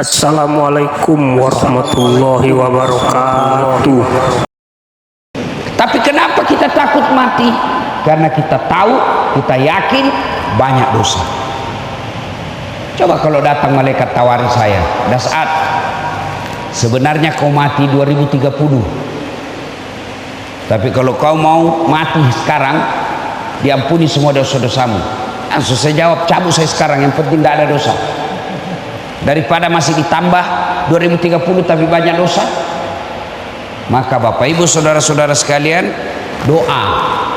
Assalamualaikum warahmatullahi wabarakatuh. Tapi kenapa kita takut mati? Karena kita tahu, kita yakin banyak dosa. Coba kalau datang malaikat tawari saya, Das'ad, sebenarnya kau mati 2030. Tapi kalau kau mau mati sekarang, diampuni semua dosa-dosamu. Langsung saya jawab, cabut saya sekarang, yang penting tidak ada dosa. Daripada masih ditambah 2030 tapi banyak dosa. Maka Bapak Ibu saudara-saudara sekalian, doa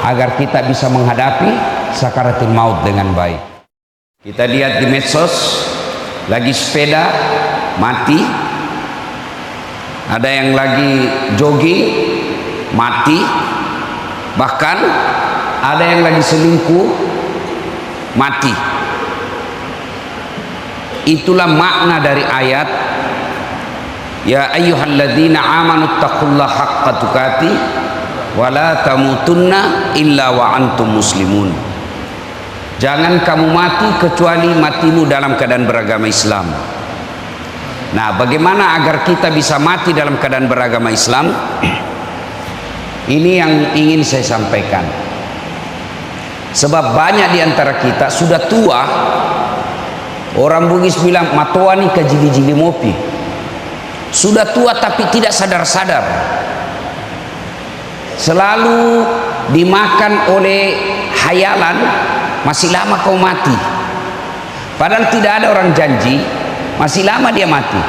agar kita bisa menghadapi sakaratul maut dengan baik. Kita lihat di medsos, lagi sepeda mati, ada yang lagi jogging mati, bahkan ada yang lagi selingkuh mati. Itulah makna dari ayat ya ayyuhalladzina amanu taqullaha haqqa tuqatih wa la tamutunna illa wa antum muslimun. Jangan kamu mati kecuali matimu dalam keadaan beragama Islam. Nah, bagaimana agar kita bisa mati dalam keadaan beragama Islam? Ini yang ingin saya sampaikan. Sebab banyak di antara kita sudah tua. Orang Bugis bilang matoa nih ke jili-jili mopi. Sudah tua tapi tidak sadar-sadar. Selalu dimakan oleh hayalan, masih lama kau mati. Padahal tidak ada orang janji masih lama dia mati.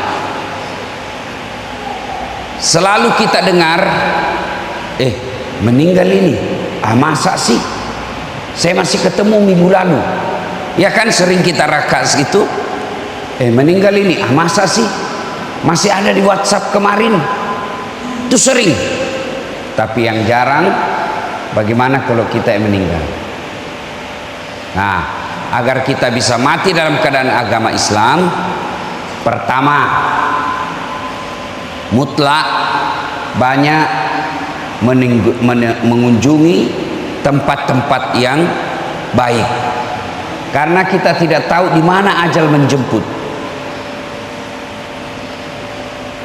Selalu kita dengar meninggal ini, masa sih? Saya masih ketemu minggu lalu. Ya kan sering kita rakas gitu, meninggal ini, masa sih? Masih ada di WhatsApp kemarin. Itu sering. Tapi yang jarang, bagaimana kalau kita yang meninggal? Nah, agar kita bisa mati dalam keadaan agama Islam, pertama, mutlak banyak mengunjungi tempat-tempat yang baik. Karena kita tidak tahu di mana ajal menjemput.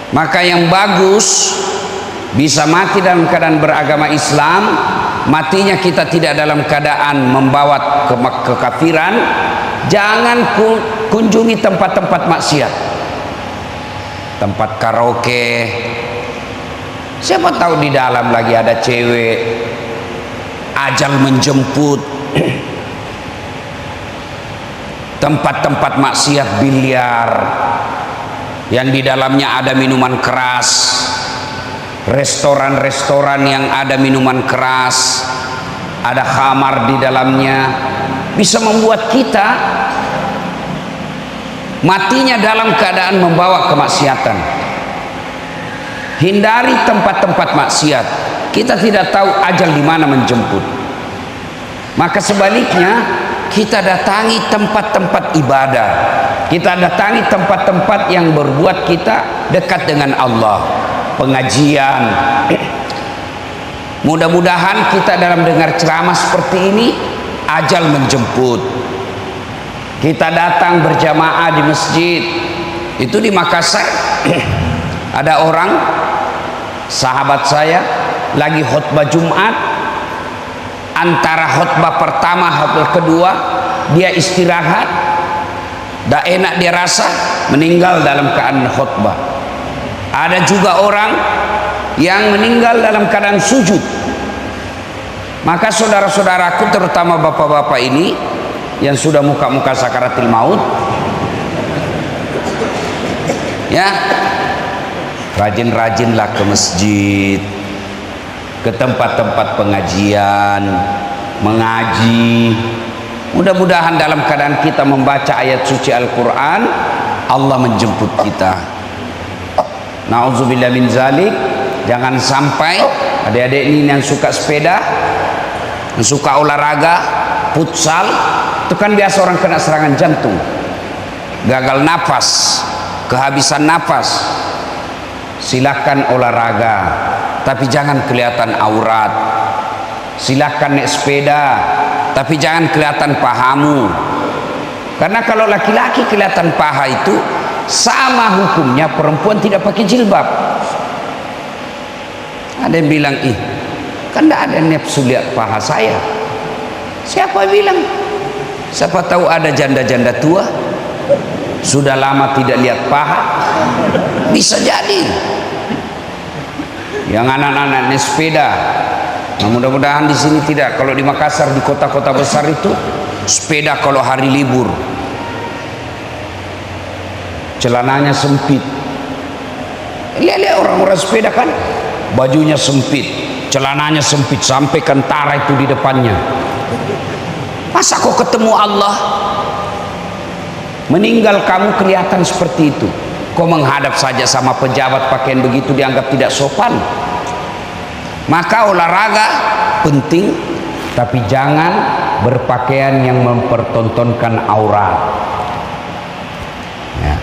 Maka yang bagus bisa mati dalam keadaan beragama Islam, matinya kita tidak dalam keadaan membawa kekafiran. Jangan kunjungi tempat-tempat maksiat, tempat karaoke. Siapa tahu di dalam lagi ada cewek, ajal menjemput. Tempat-tempat maksiat biliar yang di dalamnya ada minuman keras, restoran-restoran yang ada minuman keras, ada khamar di dalamnya, bisa membuat kita matinya dalam keadaan membawa kemaksiatan. Hindari tempat-tempat maksiat. Kita tidak tahu ajal di mana menjemput. Maka sebaliknya, kita datangi tempat-tempat ibadah, kita datangi tempat-tempat yang berbuat kita dekat dengan Allah, pengajian. Mudah-mudahan kita dalam dengar ceramah seperti ini, ajal menjemput. Kita datang berjamaah di masjid. Itu di Makassar ada orang, sahabat saya, lagi khutbah Jumat. Antara khutbah pertama khutbah kedua, dia istirahat, dah enak dia rasa, meninggal dalam keadaan khutbah. Ada juga orang yang meninggal dalam keadaan sujud. Maka saudara-saudaraku, terutama bapak-bapak ini yang sudah muka-muka sakaratul maut, ya, rajin-rajinlah ke masjid, ke tempat-tempat pengajian, mengaji. Mudah-mudahan dalam keadaan kita membaca ayat suci Al-Quran, Allah menjemput kita. Na'udzubillah min zalik. Jangan sampai adik-adik ini yang suka sepeda, yang suka olahraga, futsal, itu kan biasa orang kena serangan jantung, gagal nafas, kehabisan nafas. Silakan olahraga, tapi jangan kelihatan aurat. Silakan naik sepeda, tapi jangan kelihatan pahamu. Karena kalau laki-laki kelihatan paha sama hukumnya perempuan tidak pakai jilbab. Ada yang bilang, kan tidak ada nafsu lihat paha saya. Siapa bilang? Siapa tahu ada janda-janda tua sudah lama tidak lihat paha, bisa jadi. Yang anak-anak naik sepeda, nah mudah-mudahan di sini tidak. Kalau di Makassar, di kota-kota besar itu sepeda kalau hari libur celananya sempit. Lihat orang-orang sepeda kan, bajunya sempit, celananya sempit sampai kentara itu di depannya. Masa kau ketemu Allah meninggal kamu kelihatan seperti itu? Kau menghadap saja sama pejabat pakaian begitu dianggap tidak sopan. Maka olahraga penting, tapi jangan berpakaian yang mempertontonkan aurat. Ya.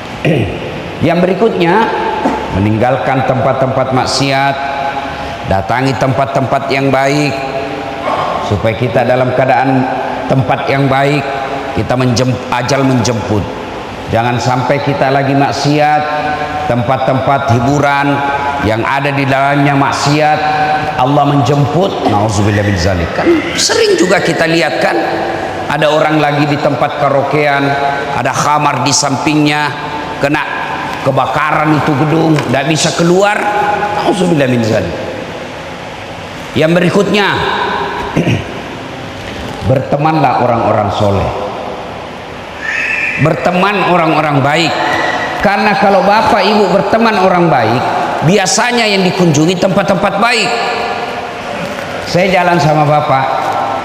Yang berikutnya, meninggalkan tempat-tempat maksiat, datangi tempat-tempat yang baik, supaya kita dalam keadaan tempat yang baik. Kita ajal menjemput. Jangan sampai kita lagi maksiat, tempat-tempat hiburan yang ada di dalamnya maksiat, Allah menjemput. Nauzubillah min zalik. Kan sering juga kita lihat kan, ada orang lagi di tempat karaokean, ada khamar di sampingnya, kena kebakaran itu gedung, tidak bisa keluar. Nauzubillah min zalik. Yang berikutnya, bertemanlah orang-orang soleh, berteman orang-orang baik. Karena kalau bapak ibu berteman orang baik, biasanya yang dikunjungi tempat-tempat baik. Saya jalan sama bapak,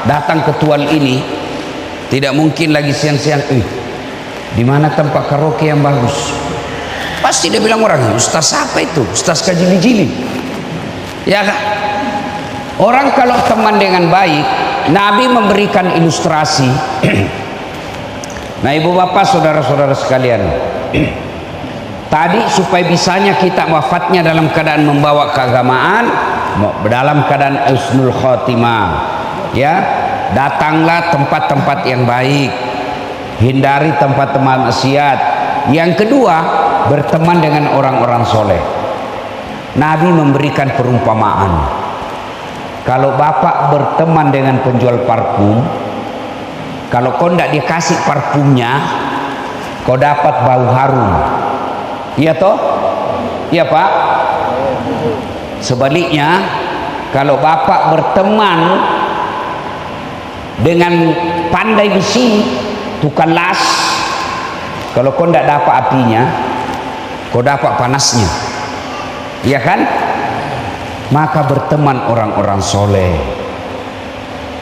datang ke tuan ini, tidak mungkin lagi siang-siang, di mana tempat karaoke yang bagus? Pasti dia bilang orang, ustaz apa itu? Ustaz kajili-jili. Ya kan? Orang kalau teman dengan baik, Nabi memberikan ilustrasi. Nah ibu bapak saudara-saudara sekalian, tadi supaya bisanya kita wafatnya dalam keadaan membawa keagamaan, dalam keadaan husnul khotimah, ya, datanglah tempat-tempat yang baik, hindari tempat-tempat maksiat. Yang kedua, berteman dengan orang-orang soleh. Nabi memberikan perumpamaan. Kalau bapak berteman dengan penjual parfum, kalau kau tidak dikasih parfumnya, kau dapat bau harum. Iya toh? Iya pak? Sebaliknya, kalau bapak berteman dengan pandai besi, tukang las, kalau kau tidak dapat apinya, kau dapat panasnya. Iya kan? Maka berteman orang-orang soleh.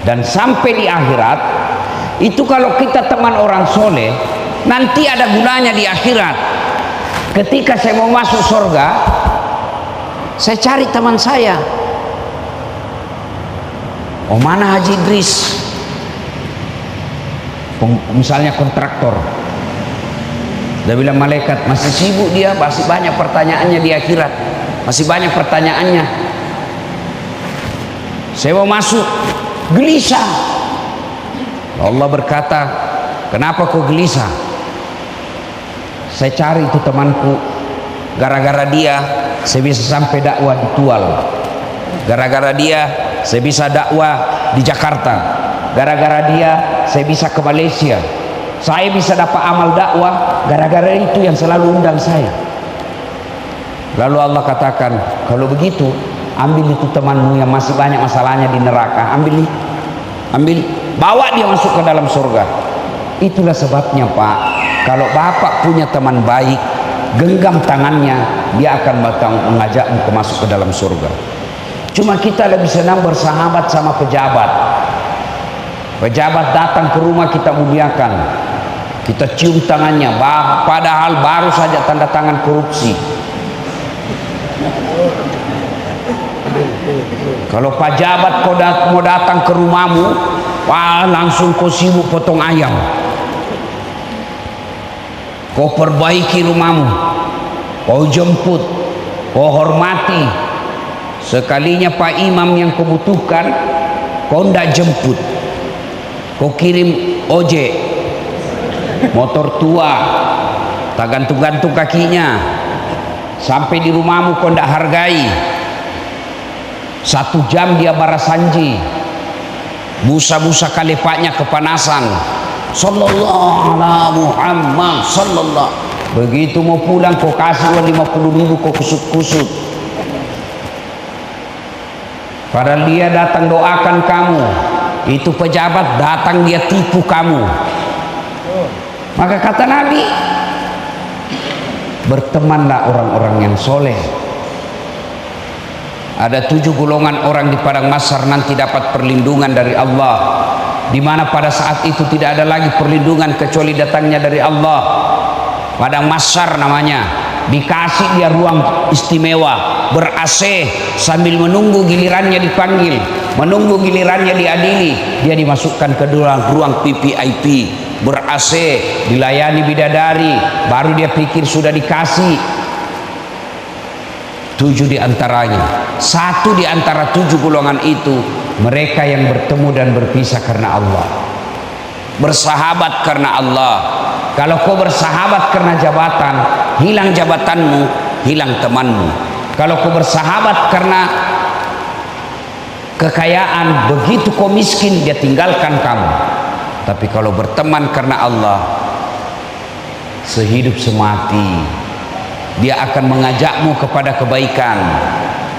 Dan sampai di akhirat, itu kalau kita teman orang soleh, nanti ada gunanya di akhirat. Ketika saya mau masuk surga, saya cari teman saya. Oh mana Haji Idris? Misalnya kontraktor. Dia bilang malaikat, masih sibuk dia, masih banyak pertanyaannya di akhirat. Masih banyak pertanyaannya. Saya mau masuk, gelisah. Allah berkata, kenapa kau gelisah? Saya cari itu temanku, gara-gara dia saya bisa sampai dakwah di Tual, gara-gara dia saya bisa dakwah di Jakarta, gara-gara dia saya bisa ke Malaysia, saya bisa dapat amal dakwah gara-gara itu yang selalu undang saya. Lalu Allah katakan, kalau begitu ambil itu temanmu yang masih banyak masalahnya di neraka, ambil, bawa dia masuk ke dalam surga. Itulah sebabnya pak, kalau bapak punya teman baik, genggam tangannya, dia akan mengajakmu ke masuk ke dalam surga. Cuma kita lebih senang bersahabat sama pejabat. Pejabat datang ke rumah kita muliakan, kita cium tangannya, padahal baru saja tanda tangan korupsi. Kalau pejabat kau mau datang ke rumahmu, wah langsung kau sibuk potong ayam. Kau perbaiki rumahmu, kau jemput, kau hormati. Sekalinya Pak Imam yang kau butuhkan, kau tidak jemput, kau kirim ojek, motor tua, tak gantung-gantung kakinya. Sampai di rumahmu kau tidak hargai. 1 jam dia barasanji, busa-busa kalepaknya kepanasan. Sallallahu ala Muhammad sallallahu. Begitu mau pulang kau kasih uang 50.000, kau kusut-kusut. Padahal dia datang doakan kamu. Itu pejabat datang dia tipu kamu. Maka kata Nabi, bertemanlah orang-orang yang soleh. Ada 7 golongan orang di padang mahsyar nanti dapat perlindungan dari Allah, di mana pada saat itu tidak ada lagi perlindungan kecuali datangnya dari Allah. Padang mahsyar namanya, dikasih dia ruang istimewa, ber-AC sambil menunggu gilirannya dipanggil, menunggu gilirannya diadili. Dia dimasukkan ke ruang PPIP, ber-AC, dilayani bidadari, baru dia pikir sudah dikasih. 7 di antaranya, 1 di antara 7 golongan itu, mereka yang bertemu dan berpisah karena Allah, bersahabat karena Allah. Kalau kau bersahabat karena jabatan, hilang jabatanmu, hilang temanmu. Kalau kau bersahabat karena kekayaan, begitu kau miskin dia tinggalkan kamu. Tapi kalau berteman karena Allah, sehidup semati dia akan mengajakmu kepada kebaikan.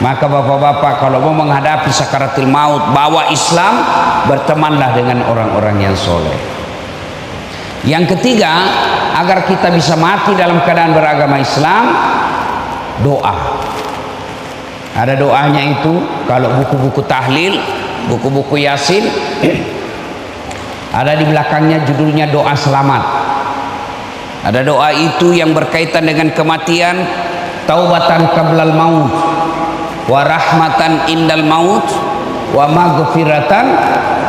Maka bapak-bapak, kalau mau menghadapi sakaratul maut, bawa Islam, bertemanlah dengan orang-orang yang soleh. Yang ketiga, agar kita bisa mati dalam keadaan beragama Islam, doa. Ada doanya itu. Kalau buku-buku tahlil, buku-buku yasin, ada di belakangnya judulnya doa selamat. Ada doa itu yang berkaitan dengan kematian, taubatan qablal maut, wa rahmatan indal maut, wa maghfiratan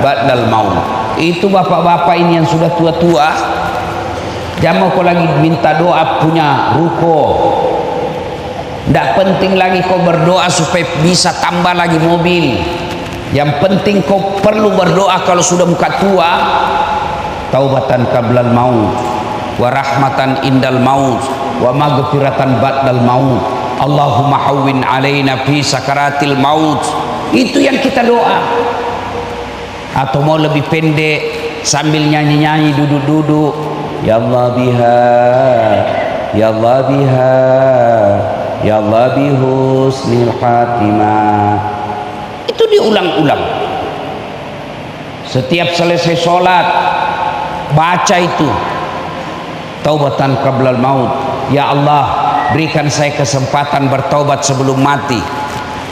ba'dal maut. Itu bapak-bapak ini yang sudah tua-tua, jangan kau lagi minta doa punya ruko. Tidak penting lagi kau berdoa supaya bisa tambah lagi mobil. Yang penting kau perlu berdoa kalau sudah muka tua, taubatan qablal maut, wa rahmatan indal maut, wa maghfiratan ba'dal maut. Allahumma hawwin alaina fi sakaratil maut. Itu yang kita doa. Atau mau lebih pendek, sambil nyanyi-nyanyi, duduk-duduk, ya Allah biha, ya Allah biha, ya Allah bihusnil khatimah. Itu diulang-ulang. Setiap selesai sholat, baca itu, taubatan qablal maut. Ya Allah, berikan saya kesempatan bertaubat sebelum mati.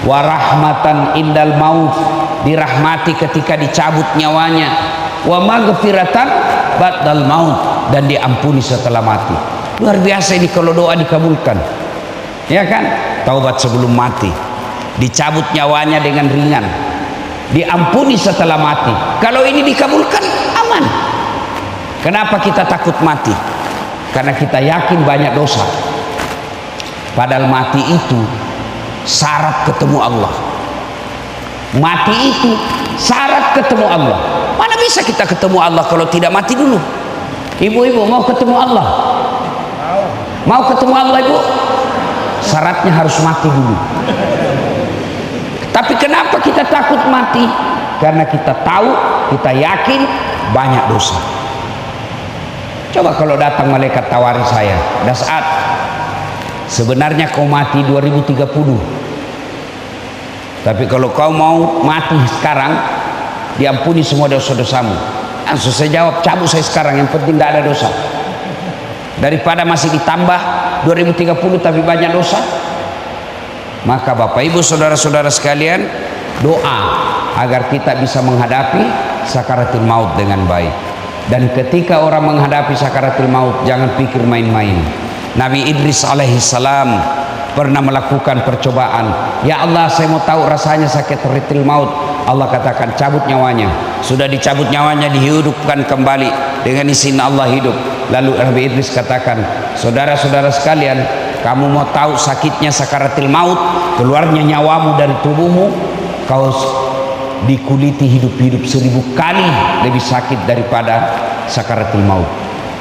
Wa rahmatan indal maut, dirahmati ketika dicabut nyawanya. Wa maghfiratan ba'dal maut, dan diampuni setelah mati. Luar biasa ini kalau doa dikabulkan, ya kan? Taubat sebelum mati, dicabut nyawanya dengan ringan, diampuni setelah mati. Kalau ini dikabulkan, aman. Kenapa kita takut mati? Karena kita yakin banyak dosa. Padahal mati itu syarat ketemu Allah. Mati itu syarat ketemu Allah. Mana bisa kita ketemu Allah kalau tidak mati dulu? Ibu-ibu mau ketemu Allah? Mau ketemu Allah, ibu? Syaratnya harus mati dulu. Tapi kenapa kita takut mati? Karena kita tahu, kita yakin banyak dosa. Coba kalau datang malaikat tawari saya, dah saat sebenarnya kau mati 2030, tapi kalau kau mau mati sekarang, diampuni semua dosa-dosamu. Langsung saya jawab, cabut saya sekarang, yang penting tidak ada dosa. Daripada masih ditambah 2030 tapi banyak dosa. Maka Bapak Ibu saudara-saudara sekalian, doa agar kita bisa menghadapi sakaratul maut dengan baik. Dan ketika orang menghadapi sakaratul maut, jangan pikir main-main. Nabi Idris alaihissalam pernah melakukan percobaan. Ya Allah, saya mau tahu rasanya sakaratul maut. Allah katakan, cabut nyawanya. Sudah dicabut nyawanya, dihidupkan kembali dengan izin Allah hidup. Lalu Nabi Idris katakan, saudara-saudara sekalian, kamu mau tahu sakitnya sakaratul maut, keluarnya nyawamu dari tubuhmu, kau dikuliti hidup-hidup 1000 kali lebih sakit daripada sakaratul maut.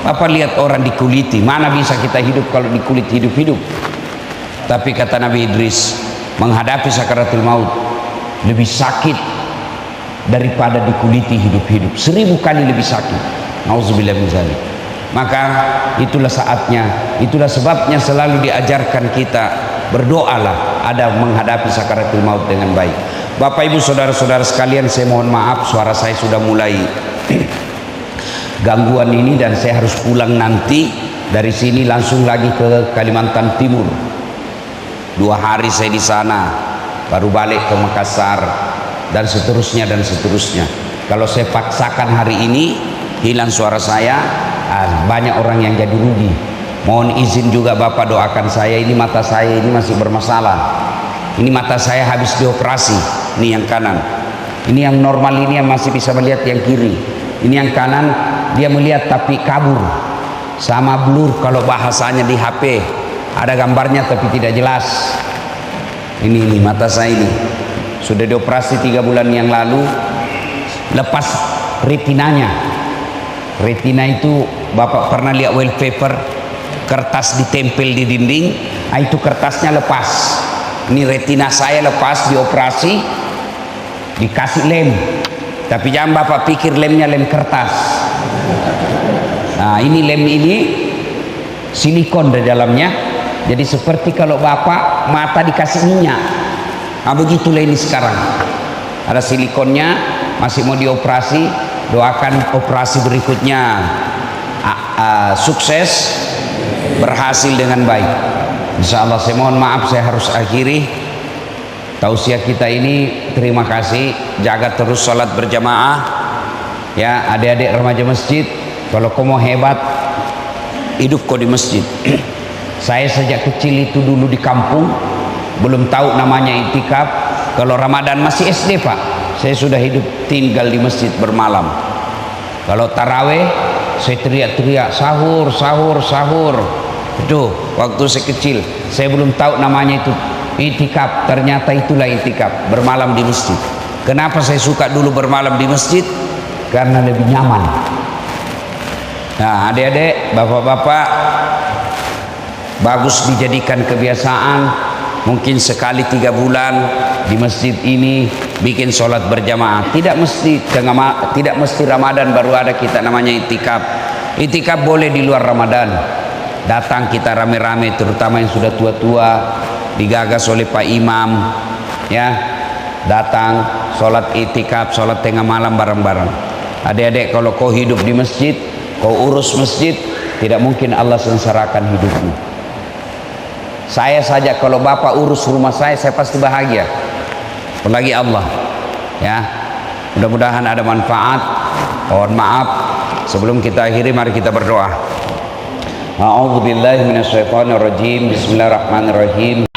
Bapak lihat orang dikuliti, mana bisa kita hidup kalau dikulit hidup-hidup. Tapi kata Nabi Idris, menghadapi sakaratul maut lebih sakit daripada dikuliti hidup-hidup, 1000 kali lebih sakit. Nauzubillah min dzalik. Maka itulah saatnya, itulah sebabnya selalu diajarkan kita berdoalah ada menghadapi sakaratul maut dengan baik. Bapak Ibu saudara-saudara sekalian, saya mohon maaf suara saya sudah mulai gangguan ini dan saya harus pulang nanti dari sini langsung lagi ke Kalimantan Timur. 2 hari saya di sana, baru balik ke Makassar dan seterusnya dan seterusnya. Kalau saya paksakan hari ini hilang suara saya, banyak orang yang jadi rugi. Mohon izin juga Bapak doakan saya, ini mata saya ini masih bermasalah. Ini mata saya habis dioperasi, ini yang kanan. Ini yang normal ini yang masih bisa melihat yang kiri. Ini yang kanan dia melihat tapi kabur, sama blur kalau bahasanya di HP, ada gambarnya tapi tidak jelas. Ini mata saya ini sudah dioperasi 3 bulan yang lalu, lepas retinanya. Retina itu Bapak pernah lihat wallpaper, kertas ditempel di dinding, itu kertasnya lepas. Ini retina saya lepas, dioperasi, dikasih lem. Tapi jangan Bapak pikir lemnya lem kertas. Nah, ini lem ini silikon di dalamnya. Jadi seperti kalau Bapak mata dikasih minyak. Nah, begitulah ini sekarang. Ada silikonnya, masih mau dioperasi. Doakan operasi berikutnya sukses, berhasil dengan baik. Insya Allah. Saya mohon maaf, saya harus akhiri tausiah kita ini. Terima kasih, jaga terus sholat berjamaah ya adik-adik remaja masjid. Kalau kau mau hebat, hidup kau di masjid. Saya sejak kecil itu dulu di kampung, belum tahu namanya itikaf. Kalau Ramadan masih SD Pak, saya sudah hidup tinggal di masjid bermalam. Kalau taraweh saya teriak-teriak sahur, sahur, sahur. Itu waktu saya kecil, saya belum tahu namanya itu itikaf. Ternyata itulah itikaf, bermalam di masjid. Kenapa saya suka dulu bermalam di masjid? Karena lebih nyaman. Nah, adik-adik, bapak-bapak, bagus dijadikan kebiasaan. Mungkin sekali 3 bulan di masjid ini bikin sholat berjamaah. Tidak mesti Ramadan baru ada kita namanya itikaf. Itikaf boleh di luar Ramadan. Datang kita rame-rame, terutama yang sudah tua-tua, digagas oleh Pak Imam, ya, datang sholat itikaf, sholat tengah malam bareng-bareng. Adik-adik, kalau kau hidup di masjid, kau urus masjid, tidak mungkin Allah sengsarakan hidupmu. Saya saja kalau Bapak urus rumah saya pasti bahagia. Apalagi Allah, ya. Mudah-mudahan ada manfaat. Mohon maaf, sebelum kita akhiri mari kita berdoa. A'udzubillahi minasyaitonirrajim. Bismillahirrahmanirrahim.